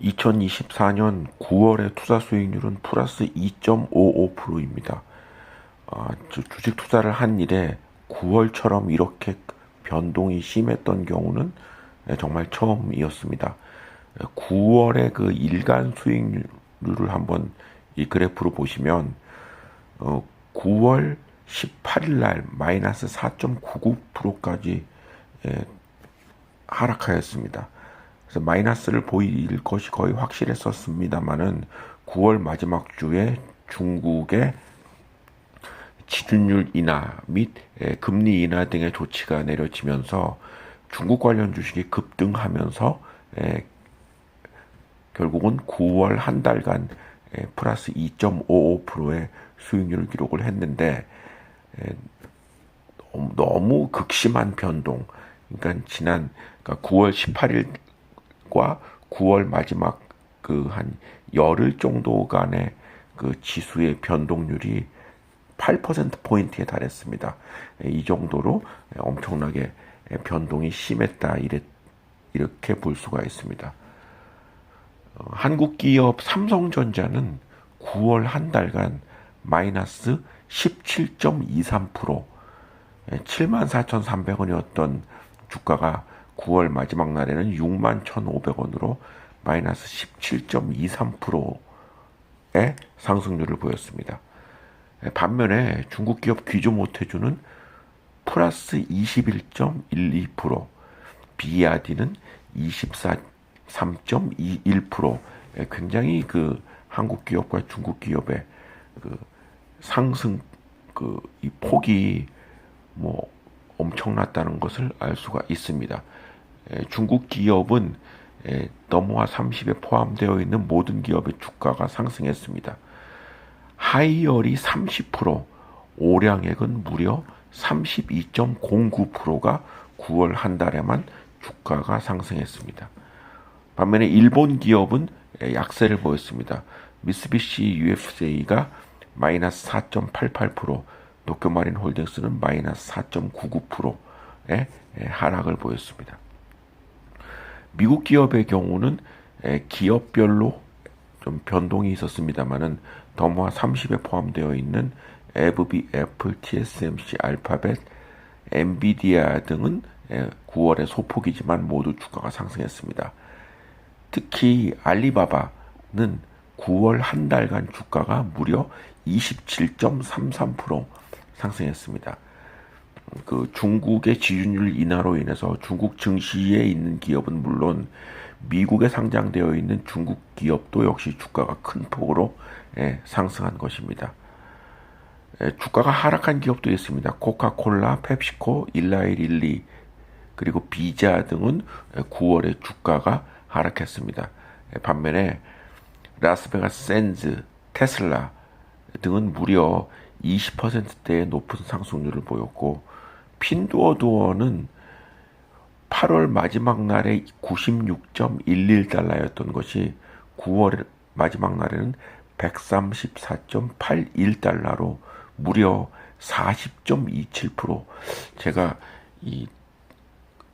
2024년 9월의 투자 수익률은 플러스 2.55%입니다. 주식 투자를 한 일에 9월처럼 이렇게 변동이 심했던 경우는 정말 처음이었습니다. 9월의 그 일간 수익률을 한번 이 그래프로 보시면 9월 18일 날 마이너스 4.99%까지 하락하였습니다. 그래서 마이너스를 보일 것이 거의 확실했었습니다만은 9월 마지막 주에 중국의 지준율 인하 및 금리 인하 등의 조치가 내려지면서 중국 관련 주식이 급등하면서 결국은 9월 한 달간 플러스 2.55%의 수익률을 기록을 했는데 너무 극심한 변동, 그러니까 9월 18일과 9월 마지막 그 한 열흘 정도간의 그 지수의 변동률이 8%포인트에 달했습니다. 이 정도로 엄청나게 변동이 심했다, 이렇게 볼 수가 있습니다. 한국 기업 삼성전자는 9월 한 달간 마이너스 17.23%, 74,300원이었던 주가가 9월 마지막 날에는 61,500원으로 마이너스 17.23%의 상승률을 보였습니다. 반면에 중국 기업 귀주모태주는 플러스 21.12%, 비아디는 23.21%, 굉장히 그 한국 기업과 중국 기업의 그 상승 이 폭이 뭐 엄청났다는 것을 알 수가 있습니다. 중국 기업은 너머와 30에 포함되어 있는 모든 기업의 주가가 상승했습니다. 하이얼이 30%, 오량액은 무려 32.09%가 9월 한 달에만 주가가 상승했습니다. 반면에 일본 기업은 약세를 보였습니다. 미쓰비시 UFJ가 마이너스 4.88%, 도쿄마린 홀딩스는 마이너스 4.99%의 하락을 보였습니다. 미국 기업의 경우는 기업별로 좀 변동이 있었습니다만은 더모아 30에 포함되어 있는 에브비, 애플, TSMC, 알파벳, 엔비디아 등은 9월의 소폭이지만 모두 주가가 상승했습니다. 특히 알리바바는 9월 한 달간 주가가 무려 27.33% 상승했습니다. 그 중국의 지준율 인하로 인해서 중국 증시에 있는 기업은 물론 미국에 상장되어 있는 중국 기업도 역시 주가가 큰 폭으로 상승한 것입니다. 주가가 하락한 기업도 있습니다. 코카콜라, 펩시코, 일라이릴리, 그리고 비자 등은 9월에 주가가 하락했습니다. 반면에 라스베가스 샌즈, 테슬라 등은 무려 20%대의 높은 상승률을 보였고, 핀두어두어는 8월 마지막 날에 96.11달러였던 것이 9월 마지막 날에는 134.81달러로 무려 40.27%, 제가 이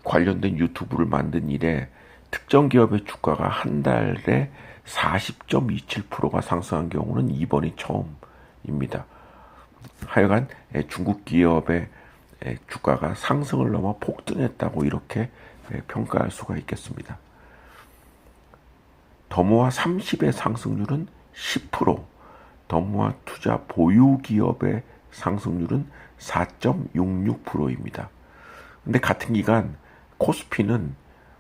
관련된 유튜브를 만든 이래 특정 기업의 주가가 한 달에 40.27%가 상승한 경우는 이번이 처음입니다. 하여간 중국 기업의 주가가 상승을 넘어 폭등했다고 이렇게 평가할 수가 있겠습니다. 더모아 30의 상승률은 10%, 더모아 투자 보유 기업의 상승률은 4.66%입니다. 근데 같은 기간 코스피는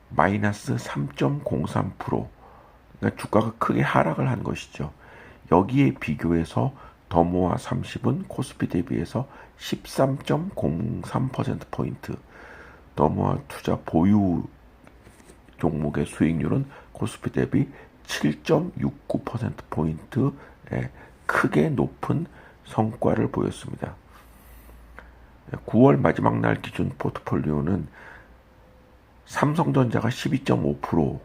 마이너스 3.03%, 그러니까 주가가 크게 하락을 한 것이죠. 여기에 비교해서 더모아 30은 코스피 대비해서 13.03%포인트, 더모아 투자 보유 종목의 수익률은 코스피 대비 7.69%포인트의 크게 높은 성과를 보였습니다. 9월 마지막 날 기준 포트폴리오는 삼성전자가 12.5%,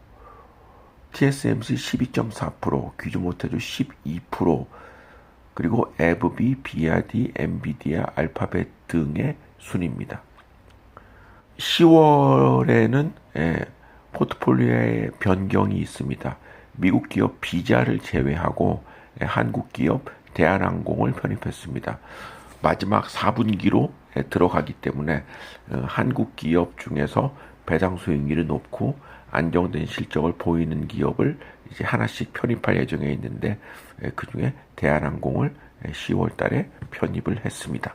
TSMC 12.4%, 귀주모태주 12%, 그리고 에브비, 비아디, 엔비디아, 알파벳 등의 순입니다. 10월에는 포트폴리오에 변경이 있습니다. 미국 기업 비자를 제외하고 한국 기업 대한항공을 편입했습니다. 마지막 4분기로 들어가기 때문에 한국 기업 중에서 배당 수익률이 높고 안정된 실적을 보이는 기업을 이제 하나씩 편입할 예정에 있는데, 그중에 대한항공을 10월 달에 편입을 했습니다.